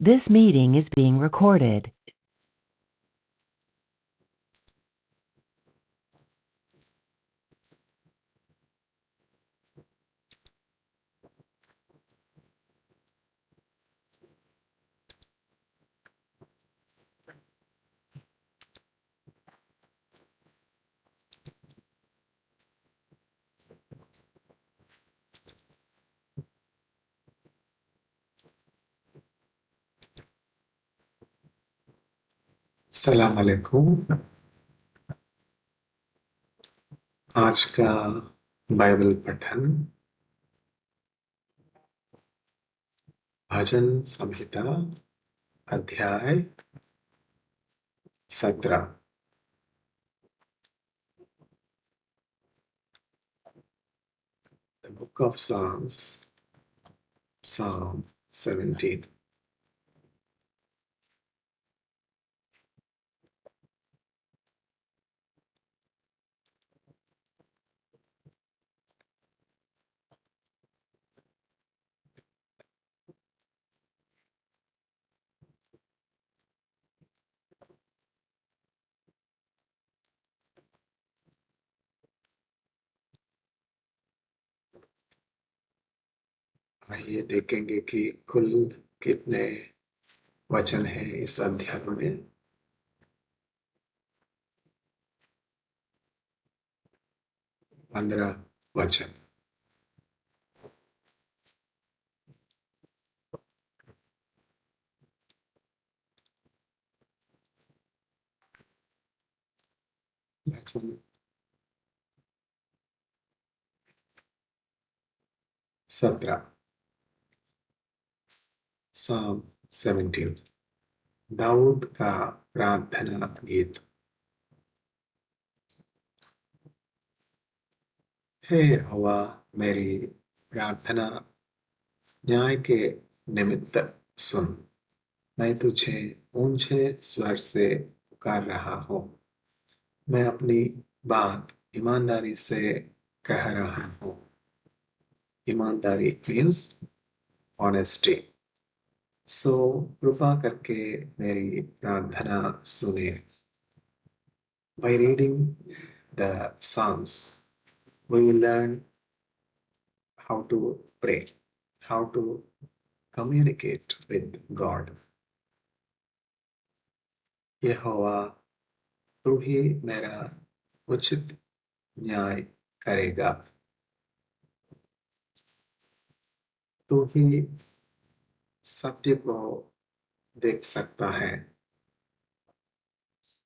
This meeting is being recorded. सलाम अलैकुम। आज का बाइबल पठन भजन संहिता अध्याय 17। The Book of Psalms, Psalm 17। आइए देखेंगे कि कुल कितने वचन हैं इस अध्याय में। 15 वचन। वचन 17। Psalm 17। दाऊद का प्रार्थना गीत। हे यहोवा, मेरी प्रार्थना न्याय के निमित्त सुन। मैं तुझे ऊंचे स्वर से पुकार रहा हूँ। मैं अपनी बात ईमानदारी से कह रहा हूँ। ईमानदारी मीन्स ऑनेस्टी। सो कृपा करके मेरी प्रार्थना सुने। By reading the Psalms, we will learn how to pray, how to communicate with God. यहोवा, तू ही मेरा उचित न्याय करेगा। तू ही सत्य को देख सकता है।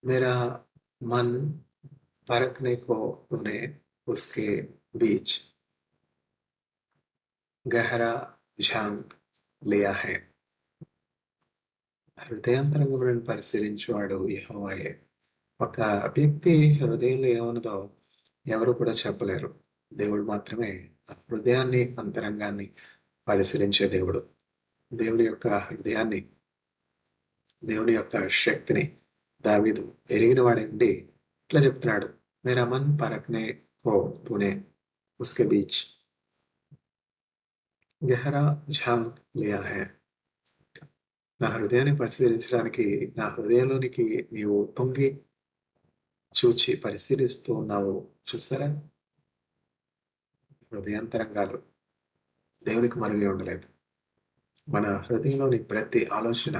मेरा मन परखने को तूने उसके बीच गहरा झांक लिया है। హృదయాంతరంగములను పరిశీలించువాడు యెహోవాయే। ఒక వ్యక్తి హృదయంలో ఏమున్నదో ఎవరు కూడా చెప్పలేరు. దేవుడు మాత్రమే ఆ హృదయాన్ని, అంతరంగాన్ని పరిశీలించే దేవుడు. దేవుని యొక్క హృదయాన్ని, దేవుని యొక్క శక్తిని దావీదు ఎరిగిన వాడి నుండి ఇట్లా చెప్తున్నాడు, మేరా మన్ పరఖనే కో తూనే ఉస్కే బీచ్ గహరా ఝాంక్ లియా హై। నా హృదయాన్ని పరిశీలించడానికి, నా హృదయంలోనికి నీవు తొంగి చూచి పరిశీలిస్తూ ఉన్నావు. చూసారా? హృదయాంతరంగాలు దేవునికి మరుగే ఉండలేదు. మన హృదయంలోని ప్రతి ఆలోచన,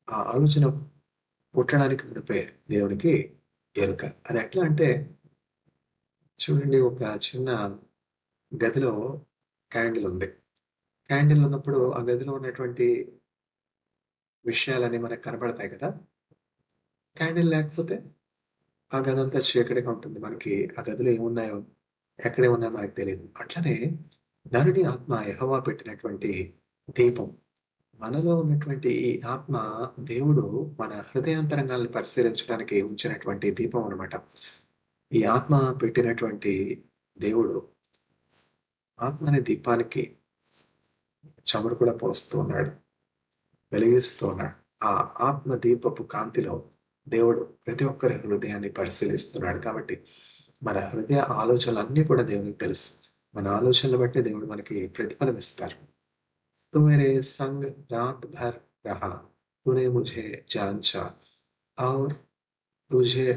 ఆ ఆలోచన పుట్టడానికి మునిపే దేవునికి ఎరుక. అది ఎట్లా అంటే చూడండి, ఒక చిన్న గదిలో క్యాండిల్ ఉంది. క్యాండిల్ ఉన్నప్పుడు ఆ గదిలో ఉన్నటువంటి విషయాలన్నీ మనకు కనబడతాయి కదా! క్యాండిల్ లేకపోతే ఆ గదంతా చీకటిగా ఉంటుంది. మనకి ఆ గదిలో ఏమున్నాయో, ఎక్కడేమున్నాయో మనకు తెలీదు. అట్లనే నరుని ఆత్మ యెహోవా పెట్టినటువంటి దీపం. మనలో ఉన్నటువంటి ఈ ఆత్మ దేవుడు మన హృదయాంతరంగాలను పరిశీలించడానికి ఉంచినటువంటి దీపం అన్నమాట. ఈ ఆత్మ పెట్టినటువంటి దేవుడు ఆత్మ అనే దీపానికి చమురు కూడా పోస్తూ ఉన్నాడు, వెలిగిస్తూ ఉన్నాడు. ఆ ఆత్మ దీపపు కాంతిలో దేవుడు ప్రతి ఒక్కరి హృదయాన్ని పరిశీలిస్తున్నాడు. కాబట్టి మన హృదయ ఆలోచనలన్నీ కూడా దేవునికి తెలుసు. మన ఆలోచనలు బట్టి దేవుడు మనకి ప్రతిఫలం ఇస్తారు. तू मेरे संग रात भर रहा, तूने मुझे जांचा और तुझे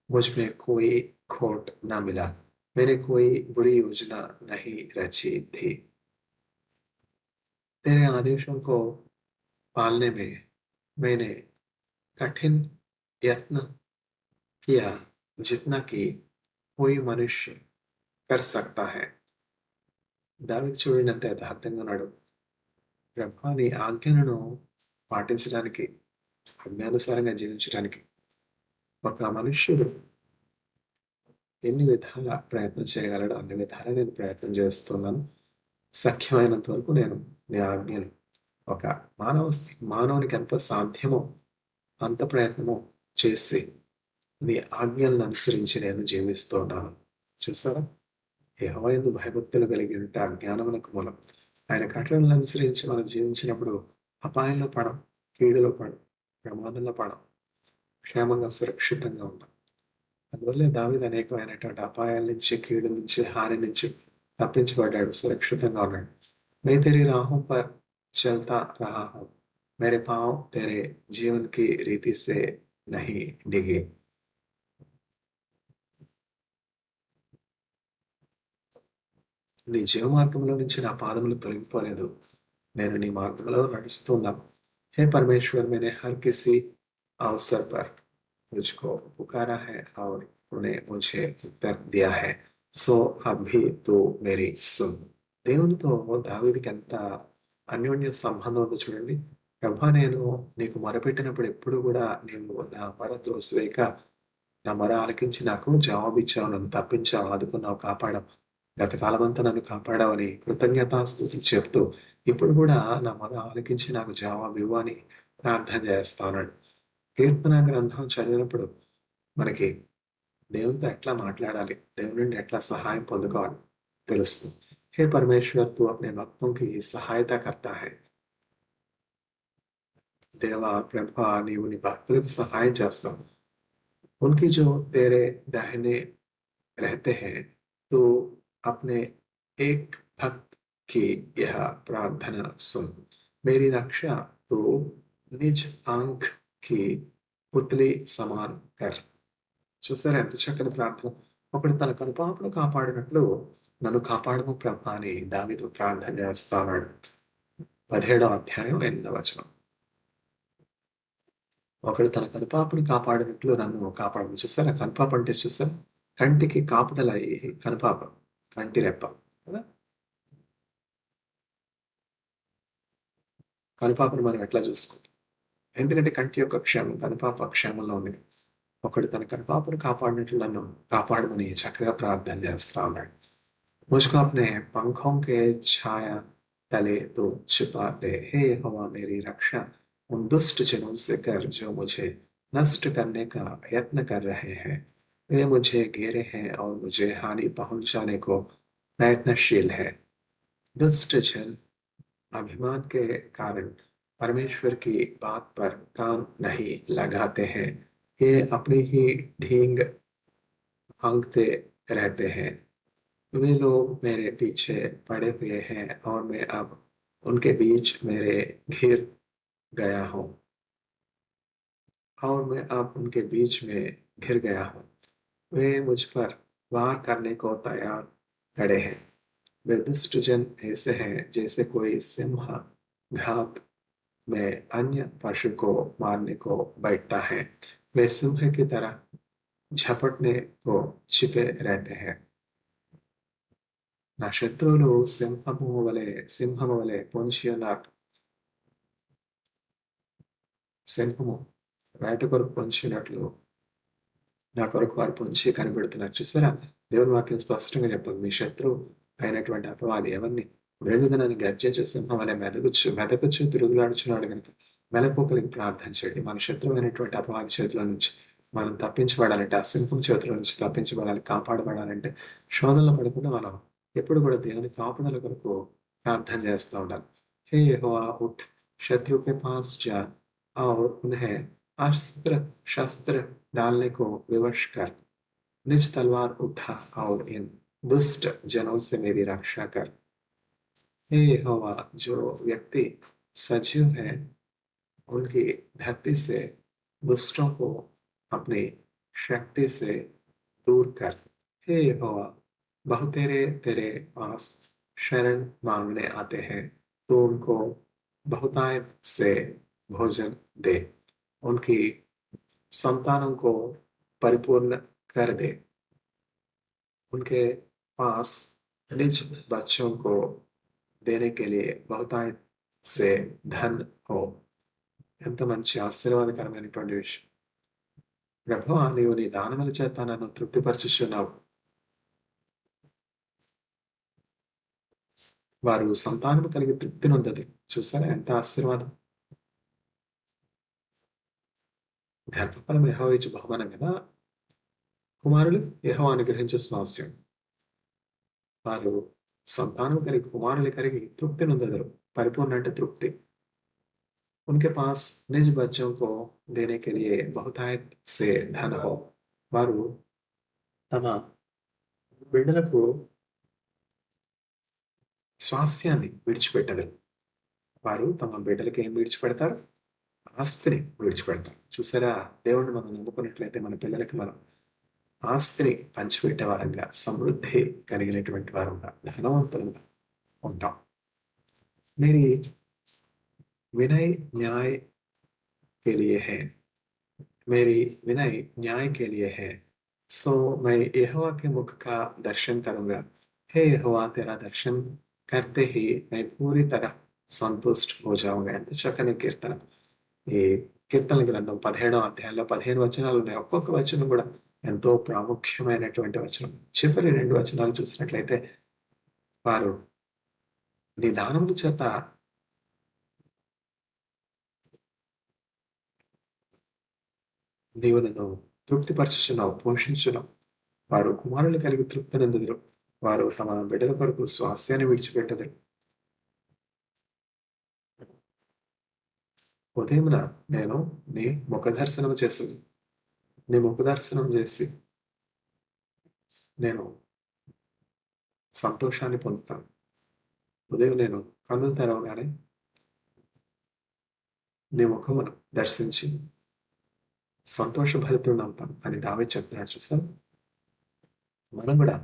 मुझ में कोई खोट न मिला। मैंने कोई बुरी योजना नहीं रची थी। तेरे आदेशों को पालने में मैंने कठिन यत्न किया, जितना कि कोई मनुष्य कर सकता है। దావీదు చూడండి ఎంత యథార్థంగా ఉన్నాడు. ప్రభా నీ ఆజ్ఞలను పాటించడానికి, ఆజ్ఞానుసారంగా జీవించడానికి ఒక మనుష్యుడు ఎన్ని విధాల ప్రయత్నం చేయగలడో అన్ని విధాలా నేను ప్రయత్నం చేస్తున్నాను. సఖ్యమైనంత వరకు నేను నీ ఆజ్ఞలు ఒక మానవ మానవునికి ఎంత సాధ్యమో అంత ప్రయత్నము చేసి నీ ఆజ్ఞలను అనుసరించి నేను జీవిస్తూ ఉన్నాను. చూసారా? యెహోవా యందు భయభక్తులు కలిగి ఉంటే ఆ జ్ఞానమునకు మూలం. ఆయన కట్టడలను అనుసరించి మనం జీవించినప్పుడు అపాయంలో పడం, కీడులో పడం, ప్రమాదంలో పడం, క్షేమంగా సురక్షితంగా ఉంటాం. అందువల్లే దావీదు అనేకమైనటువంటి అపాయాల నుంచి, కీడు నుంచి, హాని నుంచి తప్పించబడ్డాడు, సురక్షితంగా ఉన్నాడు. मैं तेरी राहों पर चलता रहा हूँ, मेरे पाँव तेरे जीवन की रीति से नहीं डिगे. నీ జీవ మార్గంలో నుంచి నా పాదములు తొలగిపోలేదు. నేను నీ మార్గంలో నడుస్తున్నాను. हे परमेश्वर, मैंने हर किसी अवसर पर मुझको पुकारा है और तूने मुझे उत्तर दिया है. సో అభి తూ మేరీ సున్. దేవునితో దావీదుకి ఎంత అన్యోన్య సంబంధం ఉందో చూడండి. ప్రభా నేను నీకు మొరపెట్టినప్పుడు ఎప్పుడు కూడా నీవు నా మొర త్రోసివేయక నా మొర ఆలకించి నాకు జవాబిచ్చావు, నన్ను తప్పించావు, ఆదుకున్నావు, కాపాడావు. గత కాలమంతా నన్ను కాపాడావని కృతజ్ఞతాస్తుతులు చెప్తూ ఇప్పుడు కూడా నా మొర ఆలకించి నాకు జవాబివ్వు అని ప్రార్థన చేస్తా ఉన్నాడు. కీర్తన గ్రంథం చదివినప్పుడు మనకి దేవునితో ఎట్లా మాట్లాడాలి, దేవుని నుండి ఎట్లా సహాయం పొందుకోవాలి తెలుస్తుంది. हे परमेश्वर, तू अपने भक्तों की सहायता करता है. देवा ప్రభా నీవు నీ భక్తులకు సహాయం చేస్తావు. उनकी जो तेरे दाहिने रहते हैं, तो अपने एक भक्त की यह प्रार्थना सुन. मेरी रक्षा तो निज आंख की पुतली समान कर. చూసారా ఎంత చక్కని ప్రార్థన. ఒకడు తన కనుపాపను కాపాడినట్లు నన్ను కాపాడము ప్రభా అని దావీదు ప్రార్థన చేస్తా ఉన్నాడు. 17వ అధ్యాయం 8వ వచనం. ఒకడు తన కనుపాపను కాపాడినట్లు నన్ను కాపాడము. చూసారా కనుపాప అంటే చూసారా కంటికి కాపుదల ఈ కనుపాప, కంటి రెప్ప కదా. కనుపాపను మనం ఎట్లా చూసుకుంటాం? ఎందుకంటే కంటి యొక్క క్షేమం, కనుపాప క్షేమంలో ఉంది. ఒకడు తన కనుపాపను కాపాడినట్లు నన్ను కాపాడమని చక్కగా ప్రార్థన చేస్తా ఉన్నాడు. मुझको अपने पंखों के छाया तले तो छिपा ले. हे यहोवा मेरी रक्षा उन दुष्ट जनों से कर जो मुझे नष्ट करने का यत्न कर रहे हैं. वे मुझे घेरे हैं और मुझे हानि पहुंचाने को प्रयत्नशील है. दुष्ट जन अभिमान के कारण परमेश्वर की बात पर कान नहीं लगाते हैं. ये अपनी ही ढींग हाँकते रहते हैं. वे लोग मेरे पीछे पड़े हुए हैं और मैं अब उनके बीच मेरे घिर गया हूँ और मैं अब उनके बीच में घिर गया हूँ. वे मुझ पर वार करने को तैयार खड़े हैं. वे दुष्ट जन ऐसे हैं जैसे कोई सिंह घात में अन्य पशु को मारने को बैठता है. वे सिंह की तरह झपटने को छिपे रहते हैं. నా శత్రువులు సింహము వలె పొంచి ఉన్నారు. సింహము వేట కొరకు పొంచినట్లు నా కొరకు వారు పొంచి కనిపెడుతున్నారు. చూసారా దేవుని వాక్యం స్పష్టంగా చెప్తుంది. మీ శత్రువు అయినటువంటి అపవాది ఎవరిని మృగుదనని గర్జించే సింహం వలె మెదకుచు తిరుగులాడుచున్నాడు కనుక మెలకువలికి ప్రార్థన చేయండి. మన శత్రువు అయినటువంటి అపవాది చేతుల నుంచి మనం తప్పించబడాలంటే, ఆ సింహం చేతుల నుంచి తప్పించబడాలి, కాపాడబడాలంటే శోధనలో పడకుండా మనం ఎప్పుడు కూడా దేవుని కాపుదల కొరకు ప్రార్థన చేస్తూ ఉండాలి. हे यहोवा उठ, शत्रु के पास जा और उन्हें अस्त्र शस्त्र डालने को विवश कर. निज तलवार उठा और इन दुष्ट जनों से मेरी रक्षा कर. हे यहोवा, जो व्यक्ति सजीव है, उनकी धरती से दुष्टों को अपनी शक्ति से दूर कर। हे यहोवा, बहुतेरे तेरे पास शरण मांगने आते हैं, तो उनको बहुतायत से भोजन दे, उनकी संतानों को परिपूर्ण कर दे, उनके पास निज बच्चों को देने के लिए बहुतायत से ధన్ हो. ఎంత మంచి ఆశీర్వాదకరమైనటువంటి విషయం. ప్రభువా, నీవు నీ దానముల చేత నన్ను తృప్తిపరచుచున్నావు. వారు సంతానము కలిగి తృప్తి నొందదు. చూసారా ఎంత ఆశీర్వాదం. గర్భఫలం యెహోవా ఇచ్చు బహుమానం కదా. కుమారులు యెహోవా అనుగ్రహించు స్వాస్థ్యం. వారు సంతానం కలిగి కుమారులు కలిగి తృప్తి నొందెదరు. పరిపూర్ణ అంటే తృప్తి. उनके पास निज बच्चों को देने के लिए बहुतायत से धन हो. వారు తమ బిడ్డలకు స్వాస్థ్యాన్ని విడిచిపెట్టెదరు. వారు తమ బిడ్డలకి ఏం విడిచిపెడతారు? ఆస్తిని విడిచిపెడతారు. చూసారా, దేవుణ్ణి మనం నమ్ముకున్నట్లయితే మన పిల్లలకి మనం ఆస్తిని పంచిపెట్టే వారంగా, సమృద్ధి కలిగినటువంటి వారంగా, ధనవంతులుగా ఉంటాం. मेरी विनय न्याय के लिए है, मेरी विनय न्याय के लिए है, सो मैं यहोवा के मुख का दर्शन करूंगा. हे यहोवा, तेरा दर्शन करते ही मैं पूरी तरह సంతుష్ట हो जाऊंगा. ఎంత చక్కని కీర్తన. ఈ కీర్తనల గ్రంథం 17వ అధ్యాయంలో 15 వచనాలు ఉన్నాయి. ఒక్కొక్క వచనం కూడా ఎంతో ప్రాముఖ్యమైనటువంటి వచనం. చివరి 2 వచనాలు చూసినట్లయితే, వారు నీ దానముల చేత నీవు నన్ను తృప్తిపరచుచున్నావు, పోషించున్నావు. వారు కుమారులు కలిగి తృప్తి నందుదురు. వారు తమ బిడ్డల కొరకు స్వాస్థ్యాన్ని విడిచిపెట్టెదరు. ఉదయమున నేను నీ ముఖ దర్శనం చేసేది. నీ ముఖ దర్శనం చేసి నేను సంతోషాన్ని పొందుతాను. ఉదయం నేను కన్నులు తెరవగానే నీ ముఖమును దర్శించి సంతోషభరితుడినవుతాను అని దావీదు చెప్తున్నాడు. చూసారు, మనం కూడా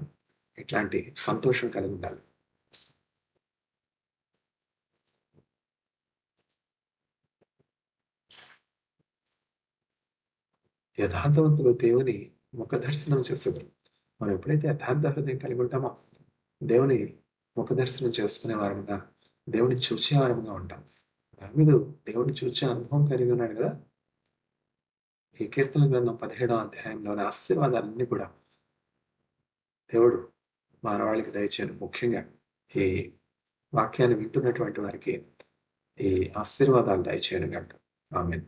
ఇట్లాంటి సంతోషం కలిగి ఉండాలి. యథార్థవంతులు దేవుని ముఖ దర్శనం చేసేవారు. మనం ఎప్పుడైతే యథార్థ హృదయం కలిగి ఉంటామో దేవుని ముఖ దర్శనం చేసుకునే వారముగా, దేవుని చూచే వారముగా ఉంటాం. దావీదు దేవుని చూచే అనుభవం కలిగి ఉన్నాడు కదా. ఈ కీర్తన గ్రంథం 17వ అధ్యాయంలోని ఆశీర్వాదాలన్నీ కూడా దేవుడు మానవాళికి దయచేయను. ముఖ్యంగా ఈ వాక్యాన్ని వింటున్నటువంటి వారికి ఈ ఆశీర్వాదాలు దయచేయను గాక. ఆమేన్.